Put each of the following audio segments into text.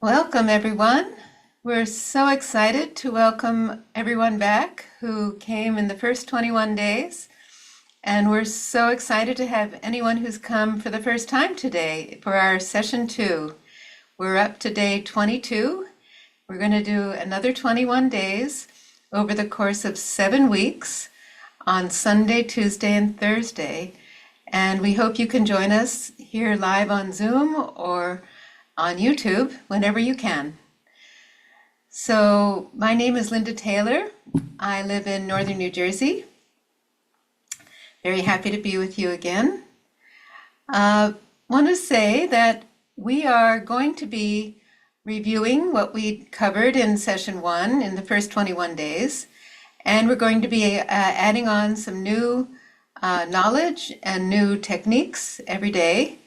Welcome, everyone. We're so excited to welcome everyone back who came in the first 21 days. And we're so excited to have anyone who's come for the first time today for our session 2. We're up to day 22. We're going to do another 21 days over the course of 7 weeks on Sunday, Tuesday, and Thursday. And we hope you can join us here live on Zoom or on YouTube whenever you can. So my name is Linda Taylor. I live in northern New Jersey. Very happy to be with you again. Want to say that we are going to be reviewing what we covered in session 1 in the first 21 days, and we're going to be adding on some new knowledge and new techniques every day.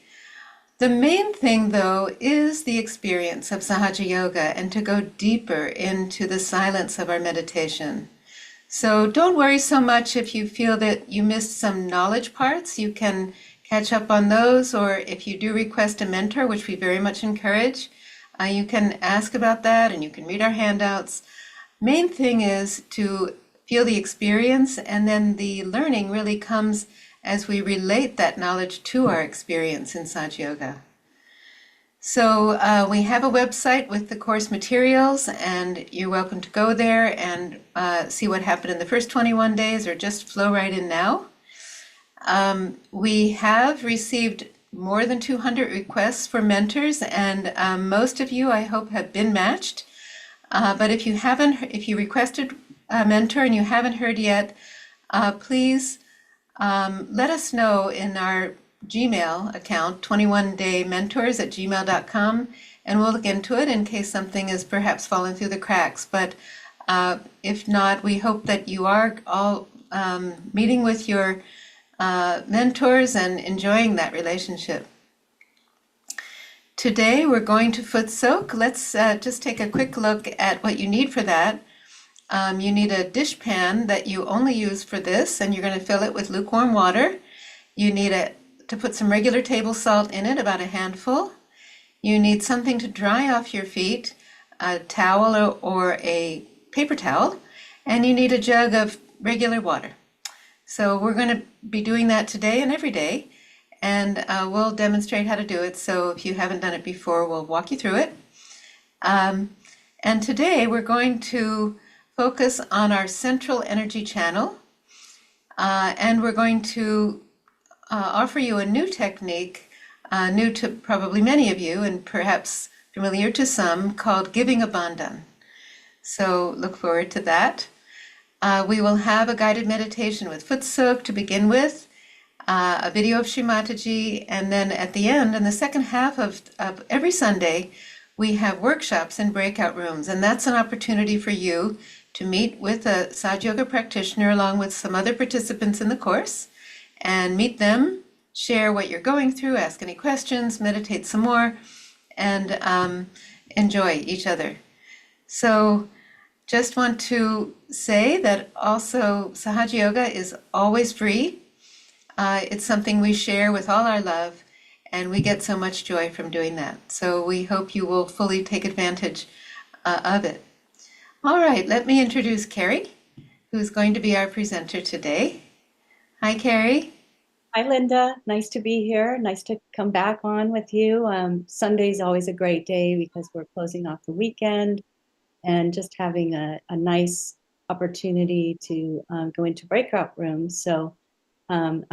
The main thing, though, is the experience of Sahaja Yoga and to go deeper into the silence of our meditation. So don't worry so much if you feel that you missed some knowledge parts. You can catch up on those, or if you do request a mentor, which we very much encourage, you can ask about that and you can read our handouts. Main thing is to feel the experience, and then the learning really comes as we relate that knowledge to our experience in Sahaja Yoga. So we have a website with the course materials, and you're welcome to go there and see what happened in the first 21 days, or just flow right in now. We have received more than 200 requests for mentors, and most of you, I hope, have been matched. But if you requested a mentor and you haven't heard yet, please let us know in our Gmail account, 21daymentors@gmail.com, and we'll look into it in case something is perhaps fallen through the cracks. But if not, we hope that you are all meeting with your mentors and enjoying that relationship. Today we're going to foot soak. Let's just take a quick look at what you need for that. You need a dish pan that you only use for this, and you're going to fill it with lukewarm water. You need to put some regular table salt in it, about a handful. You need something to dry off your feet, a towel or a paper towel, and you need a jug of regular water. So we're going to be doing that today and every day, and we'll demonstrate how to do it. So if you haven't done it before, we'll walk you through it. And today we're going to focus on our central energy channel, and we're going to offer you a new technique, new to probably many of you and perhaps familiar to some, called giving a bandhan. So look forward to that. We will have a guided meditation with footsoak to begin with, a video of Shri Mataji, and then at the end, in the second half of every Sunday, we have workshops in breakout rooms, and that's an opportunity for you to meet with a Sahaja Yoga practitioner along with some other participants in the course and meet them, share what you're going through, ask any questions, meditate some more, and enjoy each other. So just want to say that also Sahaja Yoga is always free. It's something we share with all our love, and we get so much joy from doing that. So we hope you will fully take advantage of it. All right, let me introduce Kerry, who's going to be our presenter today. Hi, Kerry. Hi, Linda. Nice to be here. Nice to come back on with you. Sunday's always a great day because we're closing off the weekend and just having a nice opportunity to go into breakout rooms. So I'm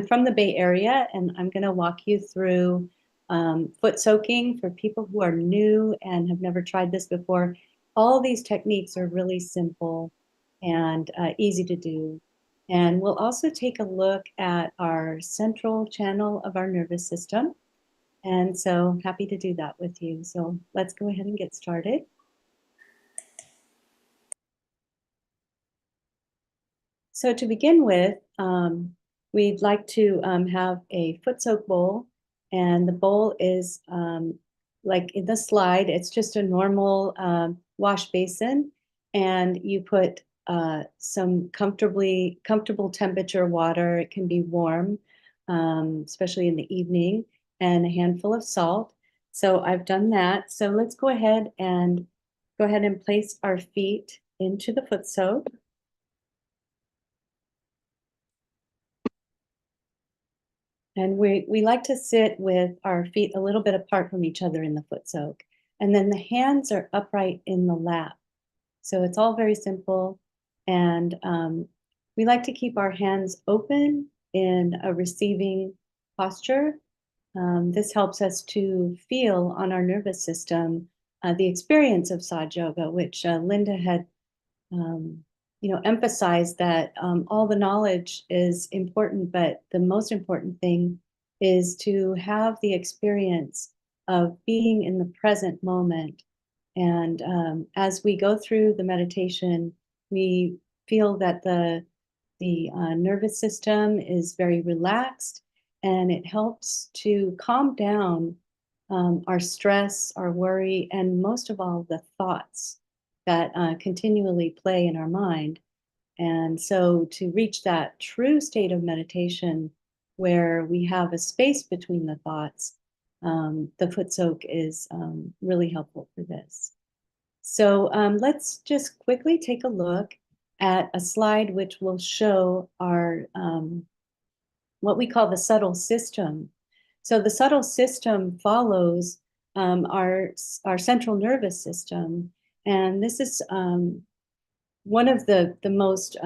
from the Bay Area, and I'm gonna walk you through foot soaking for people who are new and have never tried this before. All these techniques are really simple and easy to do. And we'll also take a look at our central channel of our nervous system. And so happy to do that with you. So let's go ahead and get started. So to begin with, we'd like to have a foot soak bowl. And the bowl is like in the slide, it's just a normal wash basin. And you put some comfortable temperature water. It can be warm, especially in the evening, and a handful of salt. So I've done that. So let's go ahead and place our feet into the foot soak. And we like to sit with our feet a little bit apart from each other in the foot soak. And then the hands are upright in the lap. So it's all very simple. And we like to keep our hands open in a receiving posture. This helps us to feel on our nervous system the experience of Sahaja Yoga, which Linda had emphasize that all the knowledge is important, but the most important thing is to have the experience of being in the present moment. And as we go through the meditation, we feel that the nervous system is very relaxed, and it helps to calm down our stress, our worry, and most of all, the thoughts that continually play in our mind. And so to reach that true state of meditation where we have a space between the thoughts, the foot soak is really helpful for this. So let's just quickly take a look at a slide which will show our what we call the subtle system. So the subtle system follows our central nervous system. And this is one of the most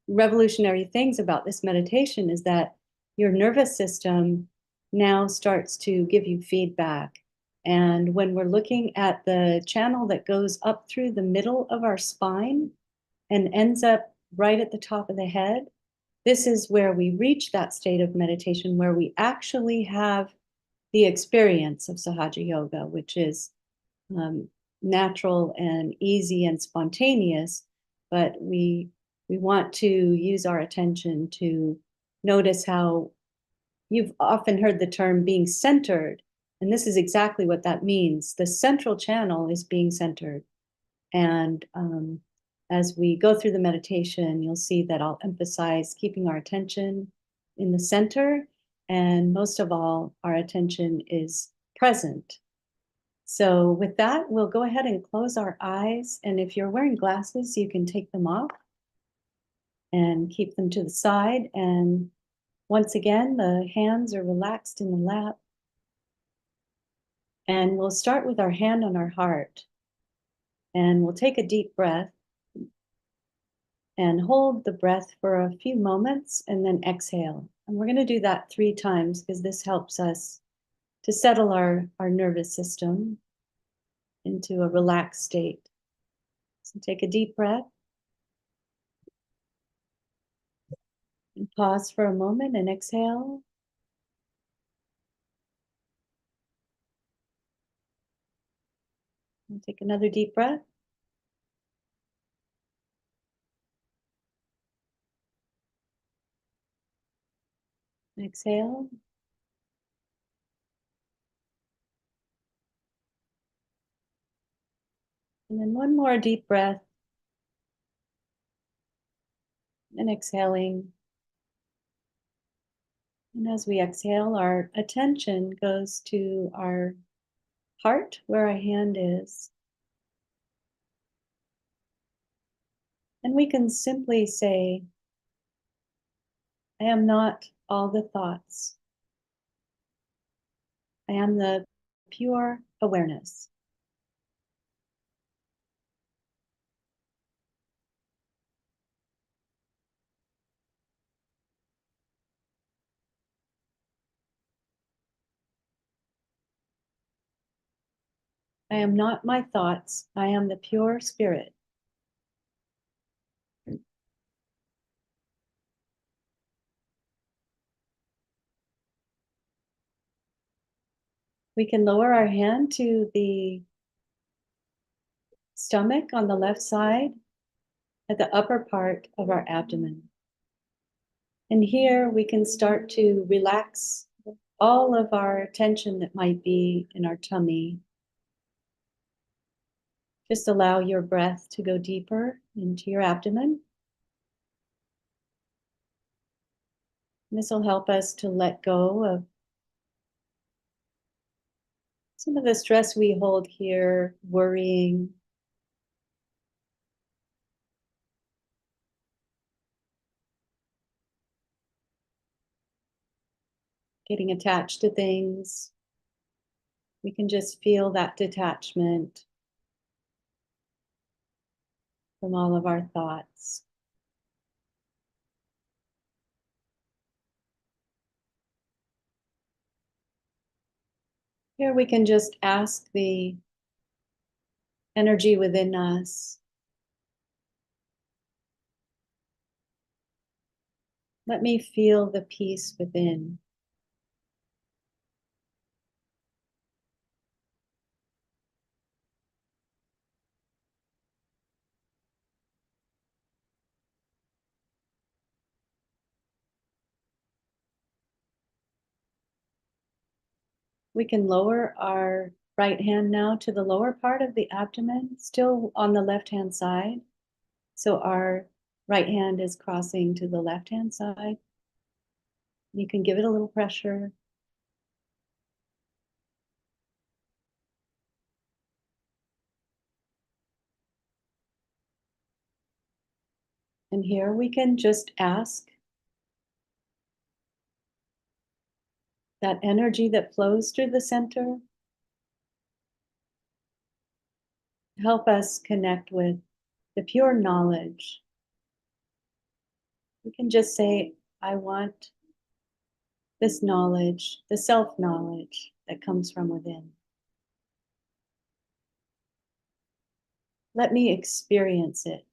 revolutionary things about this meditation is that your nervous system now starts to give you feedback. And when we're looking at the channel that goes up through the middle of our spine and ends up right at the top of the head, this is where we reach that state of meditation where we actually have the experience of Sahaja Yoga, which is natural and easy and spontaneous, but we want to use our attention to notice how you've often heard the term being centered, and this is exactly what that means. The central channel is being centered. And as we go through the meditation, you'll see that I'll emphasize keeping our attention in the center. And most of all, our attention is present. So with that, we'll go ahead and close our eyes. And if you're wearing glasses, you can take them off and keep them to the side. And once again, the hands are relaxed in the lap. And we'll start with our hand on our heart. And we'll take a deep breath and hold the breath for a few moments and then exhale. And we're going to do that 3 times because this helps us to settle our nervous system into a relaxed state. So take a deep breath and pause for a moment and exhale. And take another deep breath. Exhale. And then one more deep breath. And exhaling. And as we exhale, our attention goes to our heart, where our hand is. And we can simply say, I am not all the thoughts. I am the pure awareness. I am not my thoughts. I am the pure spirit. We can lower our hand to the stomach on the left side at the upper part of our abdomen. And here we can start to relax all of our tension that might be in our tummy. Just allow your breath to go deeper into your abdomen. This will help us to let go of some of the stress we hold here, worrying, getting attached to things. We can just feel that detachment from all of our thoughts. Here we can just ask the energy within us, let me feel the peace within. We can lower our right hand now to the lower part of the abdomen, still on the left-hand side. So our right hand is crossing to the left-hand side. You can give it a little pressure. And here we can just ask that energy that flows through the center, help us connect with the pure knowledge. We can just say, I want this knowledge, the self-knowledge that comes from within. Let me experience it.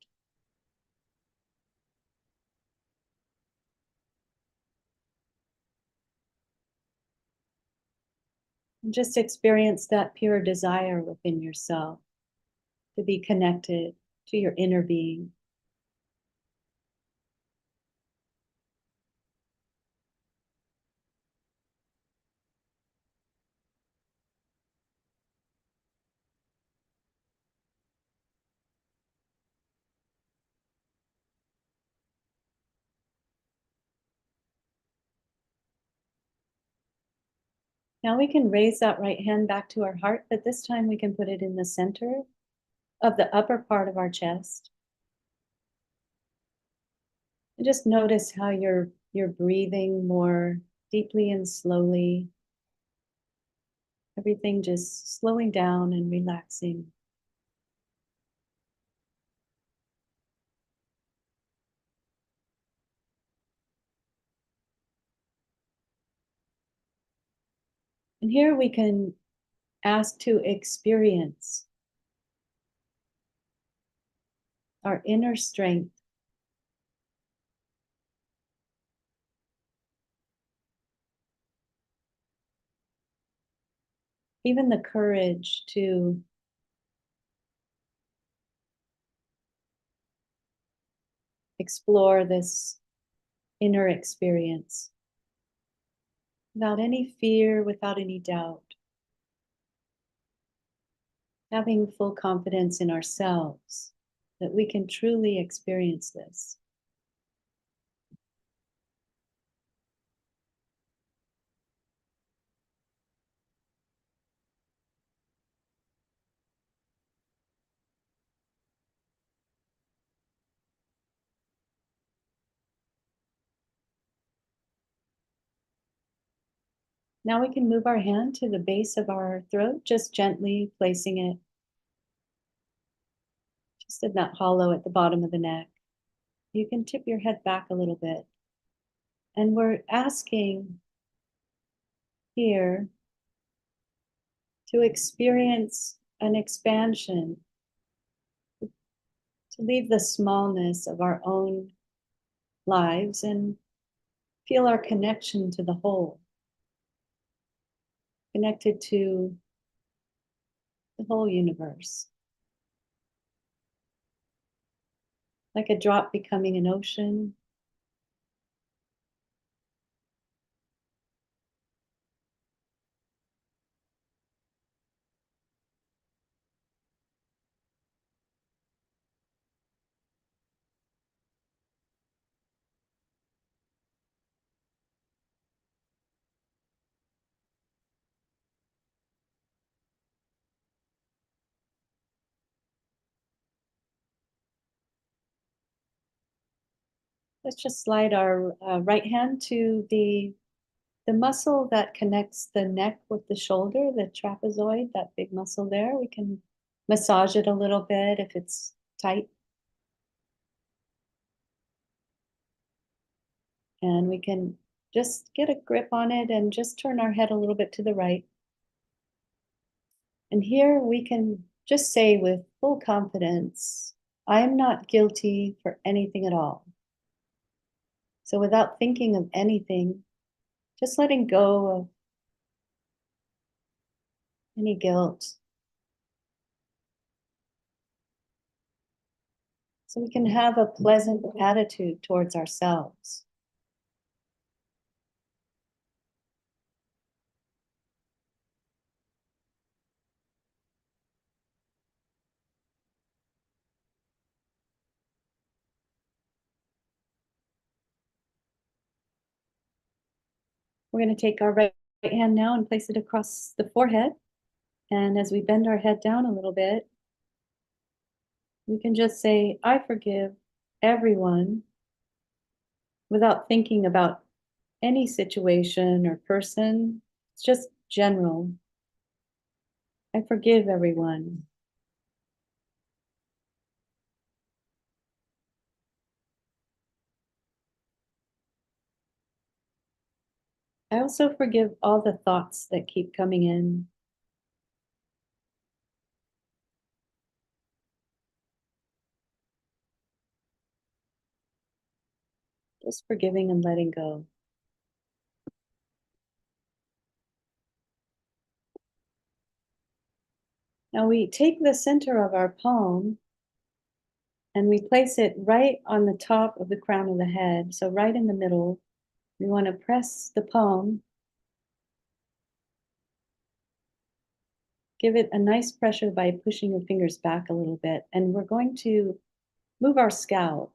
And just experience that pure desire within yourself to be connected to your inner being. Now we can raise that right hand back to our heart, but this time we can put it in the center of the upper part of our chest. And just notice how you're breathing more deeply and slowly. Everything just slowing down and relaxing. And here we can ask to experience our inner strength. Even the courage to explore this inner experience without any fear, without any doubt. Having full confidence in ourselves that we can truly experience this. Now we can move our hand to the base of our throat, just gently placing it just in that hollow at the bottom of the neck. You can tip your head back a little bit. And we're asking here to experience an expansion, to leave the smallness of our own lives and feel our connection to the whole, connected to the whole universe. Like a drop becoming an ocean. Let's just slide our right hand to the muscle that connects the neck with the shoulder, the trapezoid, that big muscle there. We can massage it a little bit if it's tight. And we can just get a grip on it and just turn our head a little bit to the right. And here we can just say with full confidence, I am not guilty for anything at all. So without thinking of anything, just letting go of any guilt. So we can have a pleasant attitude towards ourselves. We're going to take our right hand now and place it across the forehead. And as we bend our head down a little bit, we can just say, I forgive everyone without thinking about any situation or person. It's just general. I forgive everyone. I also forgive all the thoughts that keep coming in. Just forgiving and letting go. Now we take the center of our palm and we place it right on the top of the crown of the head. So right in the middle, we want to press the palm. Give it a nice pressure by pushing your fingers back a little bit. And we're going to move our scalp.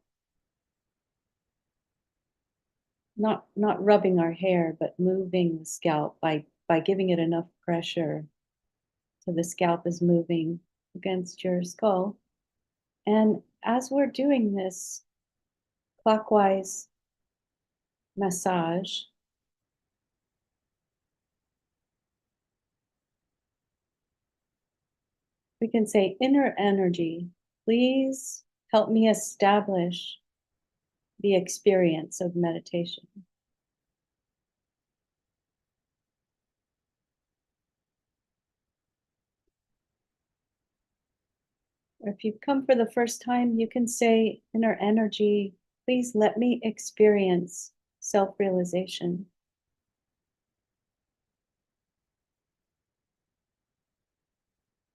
Not rubbing our hair, but moving the scalp by by giving it enough pressure. So the scalp is moving against your skull. And as we're doing this clockwise massage, we can say, inner energy, please help me establish the experience of meditation. Or if you've come for the first time, you can say, inner energy, please let me experience self-realization.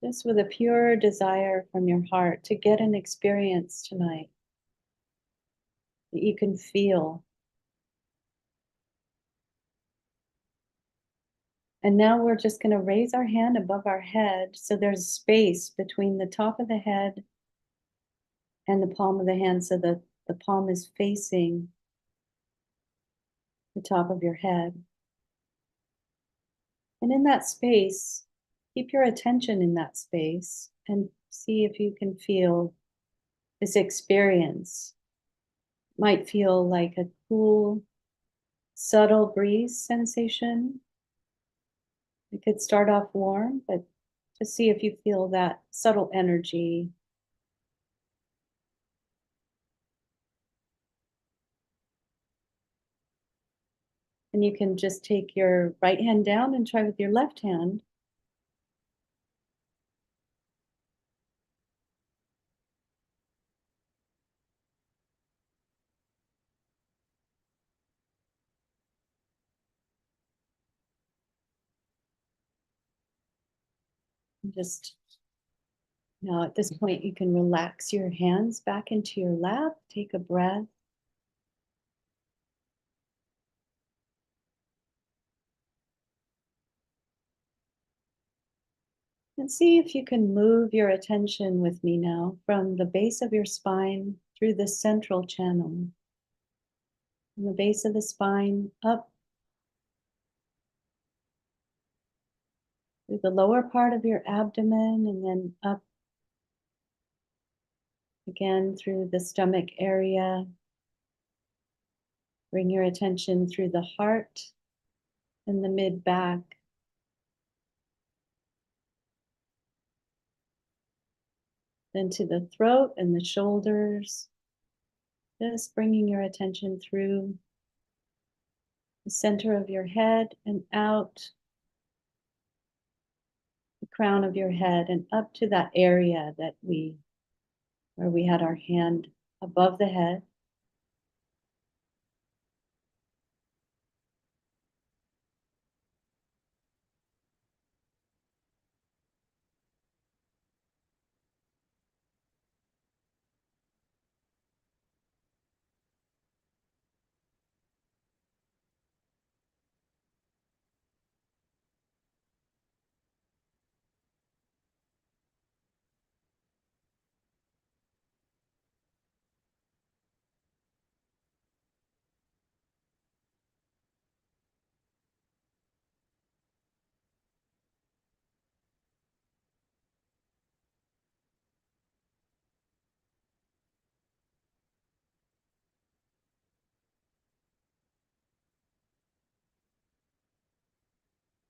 Just with a pure desire from your heart to get an experience tonight that you can feel. And now we're just going to raise our hand above our head so there's space between the top of the head and the palm of the hand so that the palm is facing the top of your head. And in that space, keep your attention in that space and see if you can feel this experience. Might feel like a cool, subtle breeze sensation. It could start off warm, but just see if you feel that subtle energy. And you can just take your right hand down and try with your left hand. And just now at this point, you can relax your hands back into your lap, take a breath. And see if you can move your attention with me now from the base of your spine through the central channel. From the base of the spine up through the lower part of your abdomen and then up again through the stomach area. Bring your attention through the heart and the mid back. Then to the throat and the shoulders. Just bringing your attention through the center of your head and out the crown of your head and up to that area where we had our hand above the head.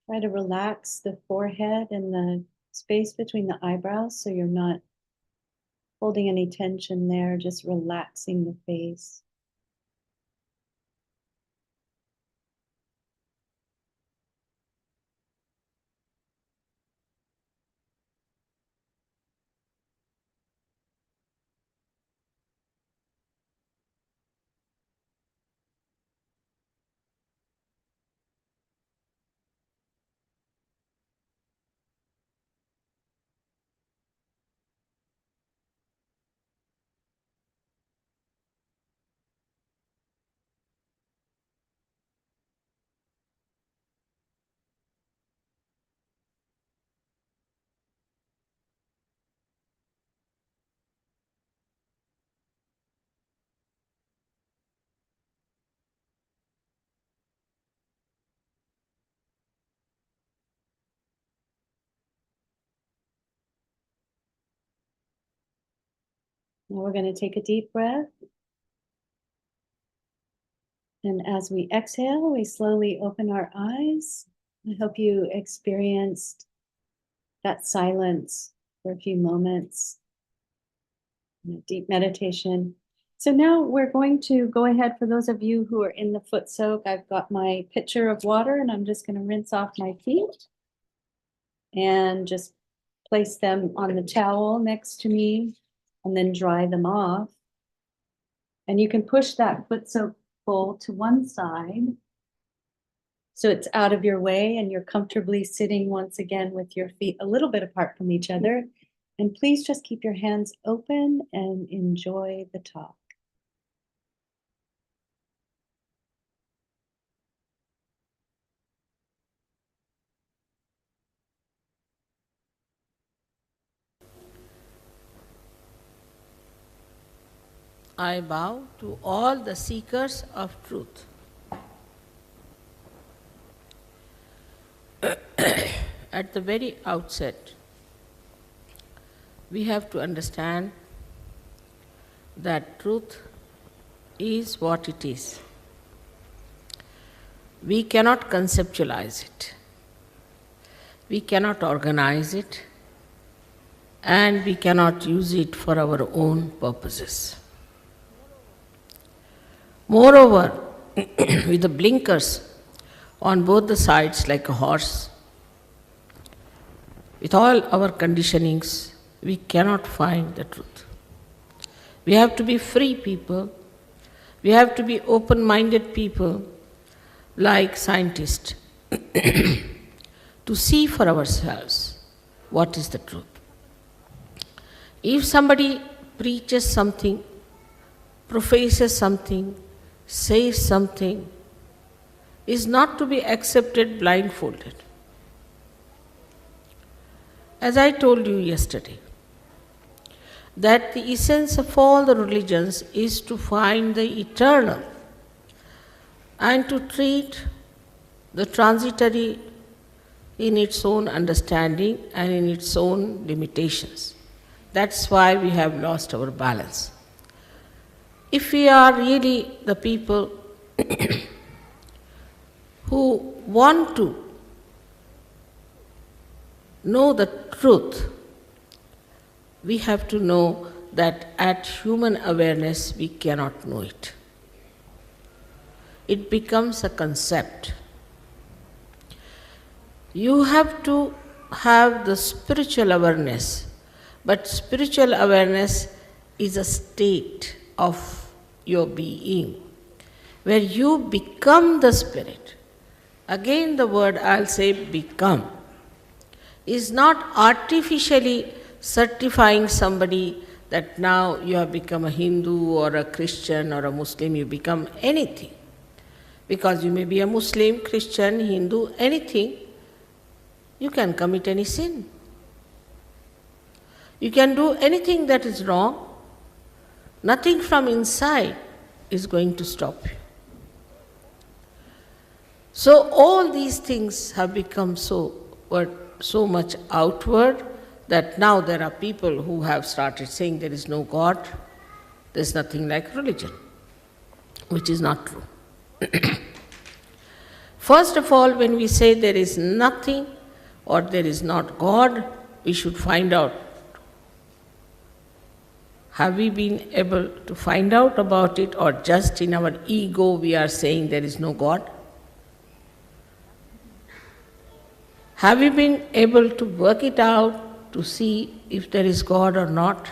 Try to relax the forehead and the space between the eyebrows so you're not holding any tension there, just relaxing the face. Now we're going to take a deep breath. And as we exhale, we slowly open our eyes. I hope you experienced that silence for a few moments, a deep meditation. So now we're going to go ahead. For those of you who are in the foot soak, I've got my pitcher of water and I'm just going to rinse off my feet and just place them on the towel next to me and then dry them off. And you can push that foot soak bowl to one side so it's out of your way and you're comfortably sitting once again with your feet a little bit apart from each other. And please just keep your hands open and enjoy the talk. I bow to all the seekers of truth. At the very outset, we have to understand that truth is what it is. We cannot conceptualize it. We cannot organize it, and we cannot use it for our own purposes. Moreover, with the blinkers on both the sides like a horse, with all our conditionings, we cannot find the truth. We have to be free people. We have to be open-minded people, like scientists, to see for ourselves what is the truth. If somebody preaches something, professes something, says something, is not to be accepted blindfolded. As I told you yesterday, that the essence of all the religions is to find the eternal and to treat the transitory in its own understanding and in its own limitations. That's why we have lost our balance. If we are really the people who want to know the truth, we have to know that at human awareness we cannot know it. It becomes a concept. You have to have the spiritual awareness, but spiritual awareness is a state of your being, where you become the spirit. Again the word I'll say become is not artificially certifying somebody that now you have become a Hindu or a Christian or a Muslim, you become anything. Because you may be a Muslim, Christian, Hindu, anything, you can commit any sin. You can do anything that is wrong. Nothing from inside is going to stop you. So all these things have become so much outward that now there are people who have started saying there is no God, there is nothing like religion, which is not true. First of all, when we say there is nothing or there is not God, we should find out. Have we been able to find out about it, or just in our ego we are saying there is no God? Have we been able to work it out to see if there is God or not?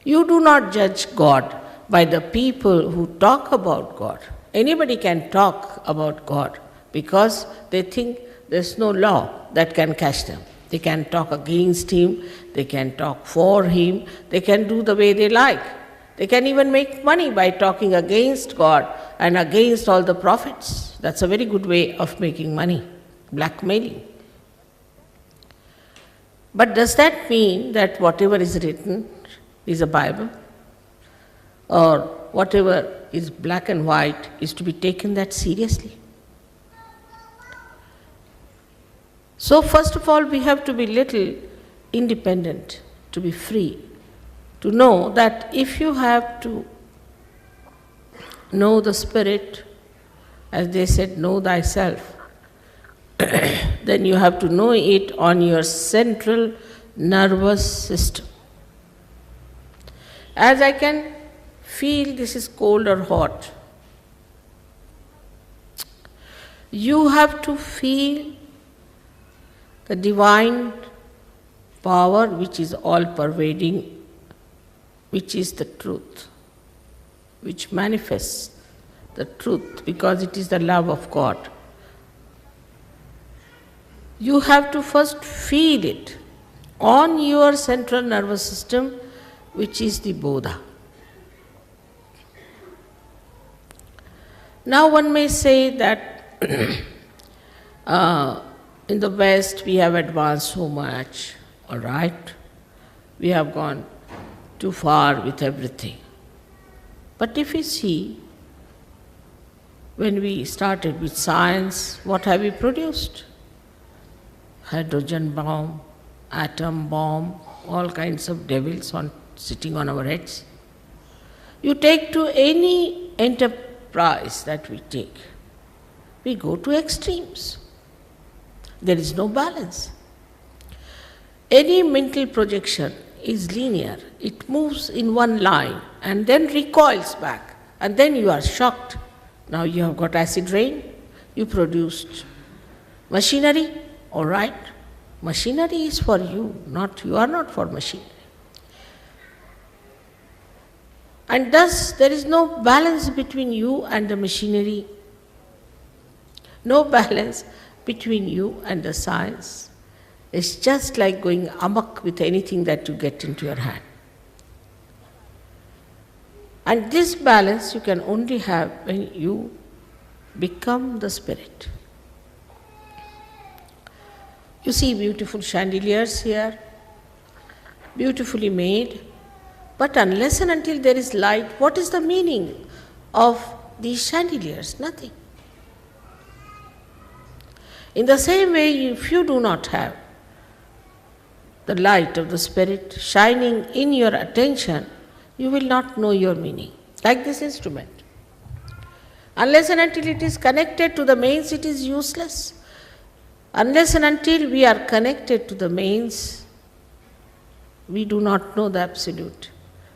You do not judge God by the people who talk about God. Anybody can talk about God because they think there's no law that can catch them. They can talk against Him, they can talk for Him, they can do the way they like. They can even make money by talking against God and against all the prophets. That's a very good way of making money, blackmailing. But does that mean that whatever is written is a Bible? Or whatever is black and white is to be taken that seriously? So first of all, we have to be little independent, to be free. to know that if you have to know the spirit, as they said, know thyself, then you have to know it on your central nervous system. As I can feel this is cold or hot, you have to feel the divine power which is all pervading, which is the truth, which manifests the truth because it is the love of God. You have to first feel it on your central nervous system, which is the Bodha. Now one may say that in the West we have advanced so much, all right, we have gone too far with everything. But if you see, when we started with science, what have we produced? Hydrogen bomb, atom bomb, all kinds of devils sitting on our heads. You take to any enterprise that we take, we go to extremes. There is no balance. Any mental projection is linear. It moves in one line and then recoils back, and then you are shocked. Now you have got acid rain, you produced machinery, all right. Machinery is for you, you are not for machinery. And thus there is no balance between you and the machinery, no balance between you and the science. It's just like going amok with anything that you get into your hand. And this balance you can only have when you become the spirit. You see beautiful chandeliers here, beautifully made, but unless and until there is light, what is the meaning of these chandeliers? Nothing. In the same way, if you do not have the light of the spirit shining in your attention, you will not know your meaning. Like this instrument. Unless and until it is connected to the mains, it is useless. Unless and until we are connected to the mains, we do not know the absolute.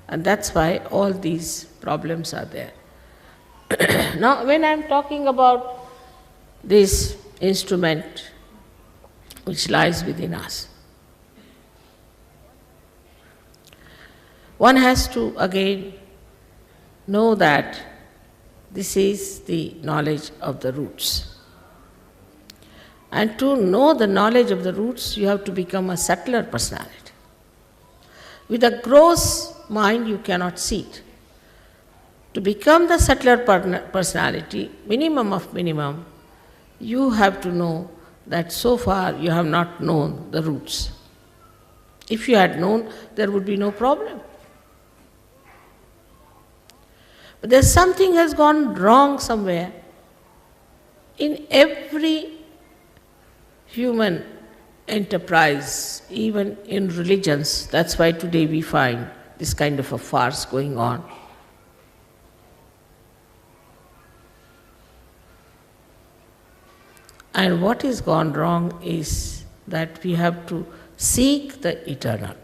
And that's why all these problems are there. Now, when I am talking about this instrument which lies within us, one has to again know that this is the knowledge of the roots. And to know the knowledge of the roots, you have to become a subtler personality. With a gross mind, you cannot see it. To become the subtler personality, minimum of minimum, you have to know that so far you have not known the roots. If you had known, there would be no problem. But there's something has gone wrong somewhere. In every human enterprise, even in religions, that's why today we find this kind of a farce going on. And what is gone wrong is that we have to seek the eternal.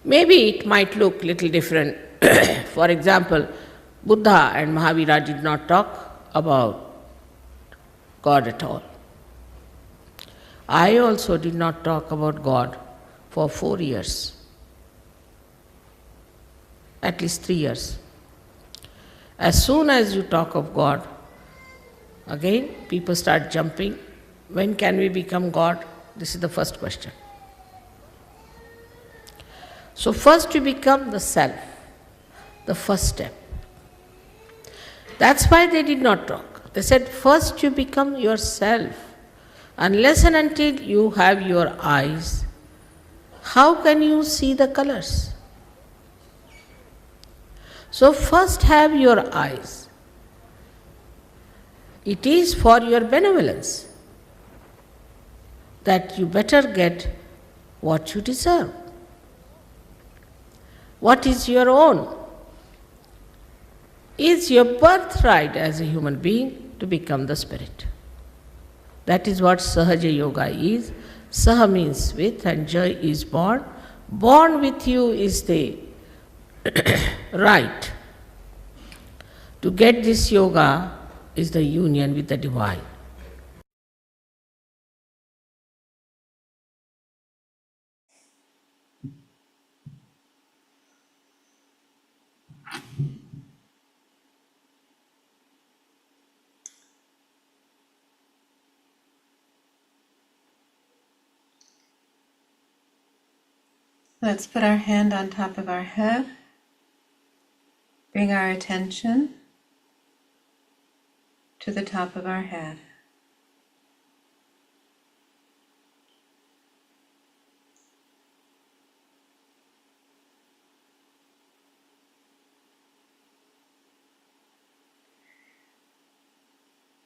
Maybe it might look little different. For example, Buddha and Mahavira did not talk about God at all. I also did not talk about God for 4 years, at least 3 years. As soon as you talk of God, again people start jumping. When can we become God? This is the first question. So first you become the self, the first step. That's why they did not talk. They said first you become yourself. Unless and until you have your eyes, how can you see the colors? So first have your eyes. It is for your benevolence that you better get what you deserve. what is your own. It's your birthright as a human being to become the spirit. That is what Sahaja Yoga is. Saha means with and Jai is born. Born with you is the right. To get this yoga is the union with the divine. Let's put our hand on top of our head. Bring our attention to the top of our head.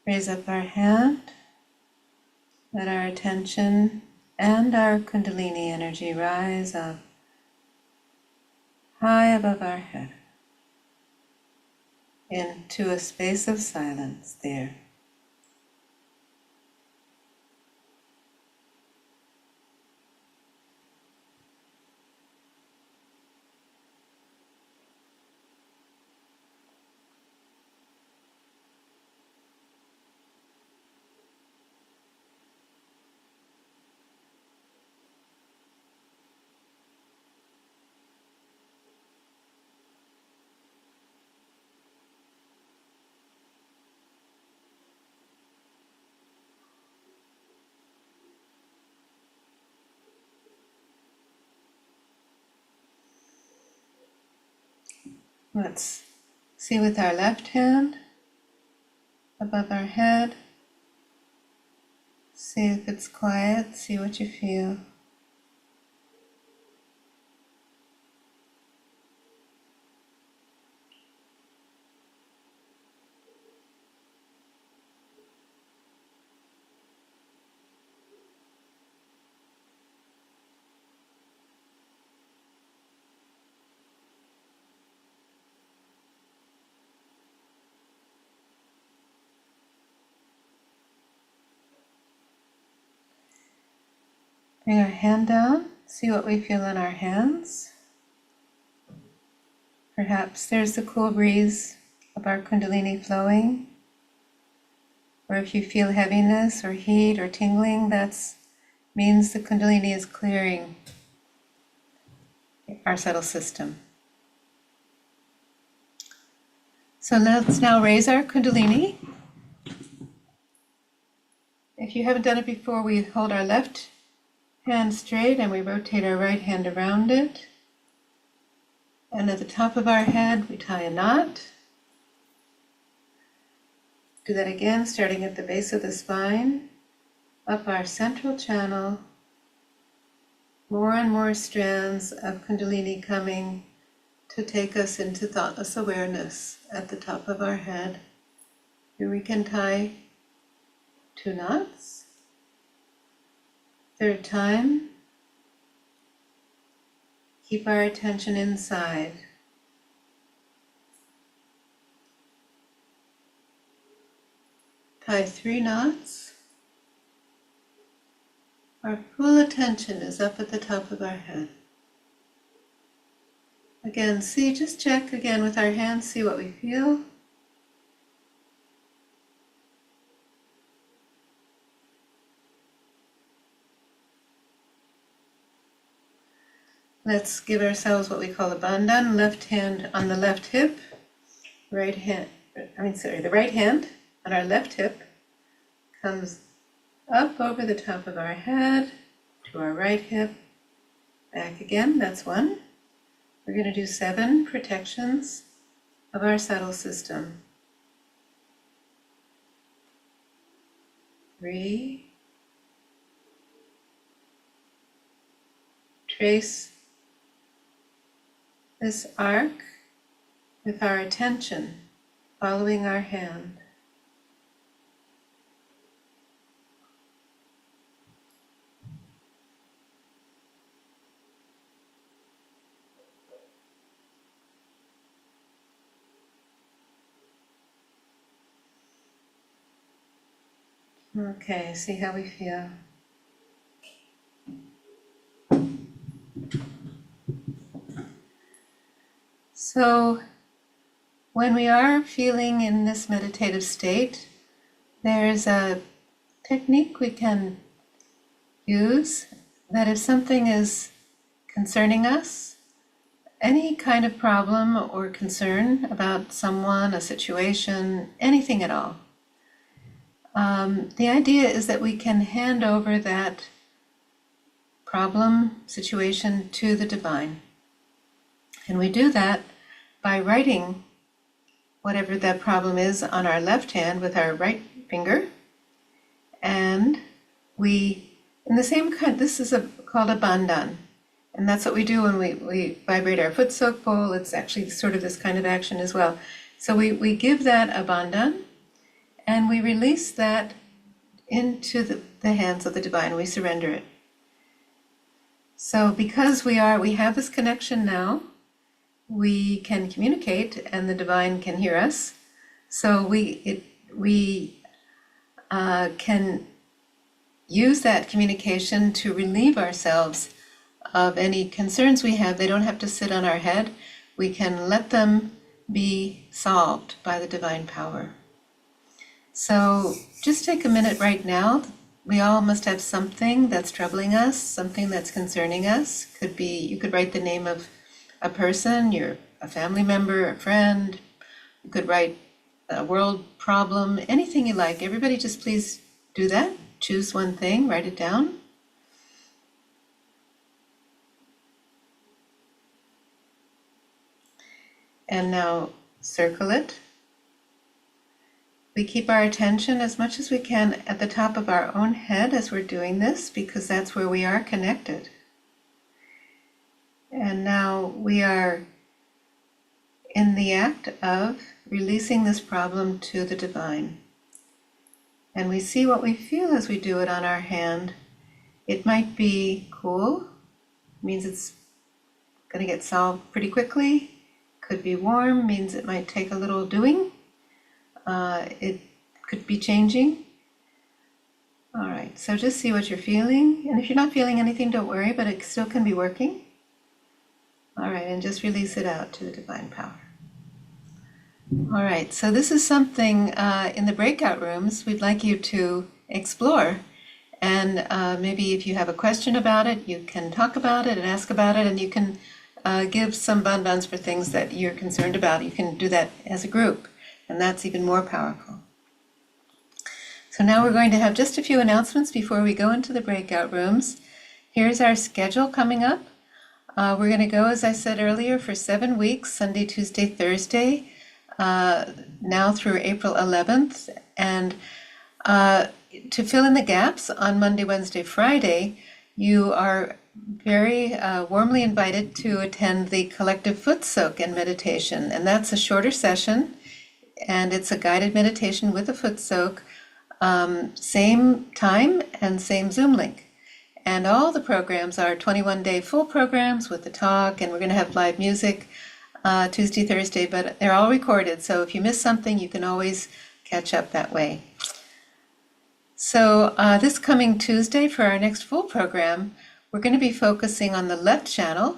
Raise up our hand. Let our attention and our Kundalini energy rise up high above our head into a space of silence there. Let's see with our left hand above our head. See if it's quiet, see what you feel. Bring our hand down, see what we feel in our hands. Perhaps there's the cool breeze of our Kundalini flowing. Or if you feel heaviness or heat or tingling, that means the Kundalini is clearing our subtle system. So let's now raise our Kundalini. If you haven't done it before, we hold our left hand straight and we rotate our right hand around it. And at the top of our head, we tie a knot. Do that again, starting at the base of the spine, up our central channel. More and more strands of Kundalini coming to take us into thoughtless awareness at the top of our head. Here we can tie 2 knots. Third time, keep our attention inside. Tie 3 knots. Our full attention is up at the top of our head. Again, just check again with our hands, see what we feel. Let's give ourselves what we call a bandhan, left hand on the left hip, the right hand on our left hip comes up over the top of our head to our right hip, back again, that's 1. We're going to do 7 protections of our subtle system. 3. Trace this arc with our attention following our hand. Okay, see how we feel. So, when we are feeling in this meditative state, there's a technique we can use that if something is concerning us, any kind of problem or concern about someone, a situation, anything at all, the idea is that we can hand over that problem, situation to the divine. And we do that by writing whatever that problem is on our left hand with our right finger. And we, in the same kind, this is called a bandhan. And that's what we do when we vibrate our footsoak bowl. It's actually sort of this kind of action as well. So we give that a bandhan, and we release that into the hands of the divine. We surrender it. So because we have this connection now, we can communicate and the divine can hear us. So we can use that communication to relieve ourselves of any concerns we have. They don't have to sit on our head. We can let them be solved by the divine power. So just take a minute right now. We all must have something that's troubling us, something that's concerning us. Could be, you could write the name of a person, a family member, a friend. You could write a world problem, anything you like. Everybody just please do that. Choose one thing, write it down. And now circle it. We keep our attention as much as we can at the top of our own head as we're doing this, because that's where we are connected. And now we are in the act of releasing this problem to the divine. And we see what we feel as we do it on our hand. It might be cool, means it's going to get solved pretty quickly. Could be warm, means it might take a little doing. It could be changing. All right, so just see what you're feeling. And if you're not feeling anything, don't worry, but it still can be working. All right, and just release it out to the divine power. All right, so this is something in the breakout rooms we'd like you to explore. And maybe if you have a question about it, you can talk about it and ask about it, and you can give some bandhans for things that you're concerned about. You can do that as a group, and that's even more powerful. So now we're going to have just a few announcements before we go into the breakout rooms. Here's our schedule coming up. We're going to go, as I said earlier, for 7 weeks, Sunday, Tuesday, Thursday, now through April 11th. And to fill in the gaps on Monday, Wednesday, Friday, you are very warmly invited to attend the collective footsoak and meditation. And that's a shorter session, and it's a guided meditation with a footsoak, same time and same Zoom link. And all the programs are 21-day full programs with the talk, and we're going to have live music Tuesday, Thursday, but they're all recorded. So if you miss something, you can always catch up that way. So this coming Tuesday for our next full program, we're going to be focusing on the left channel,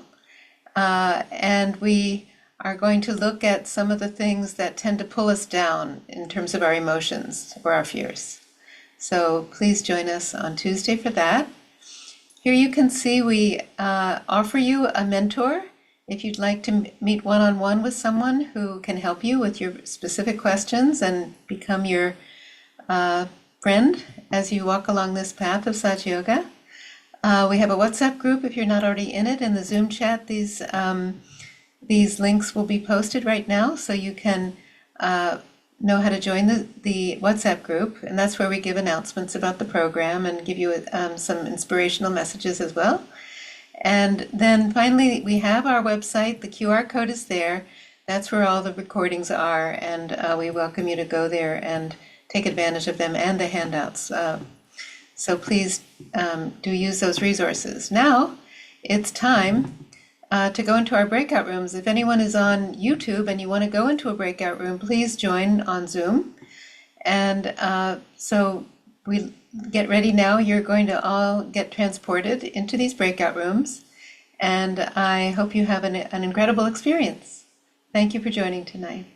and we are going to look at some of the things that tend to pull us down in terms of our emotions or our fears. So please join us on Tuesday for that. Here you can see we offer you a mentor if you'd like to meet one-on-one with someone who can help you with your specific questions and become your friend as you walk along this path of Sahaja Yoga. We have a WhatsApp group if you're not already in it. In the Zoom chat, these links will be posted right now, so you can know how to join the WhatsApp group, and that's where we give announcements about the program and give you some inspirational messages as well. And then finally, we have our website. The QR code is there. That's where all the recordings are, and we welcome you to go there and take advantage of them and the handouts. So please do use those resources. Now it's time to go into our breakout rooms. If anyone is on YouTube and you want to go into a breakout room, please join on Zoom. And so we get ready now. You're going to all get transported into these breakout rooms, and I hope you have an incredible experience. Thank you for joining tonight.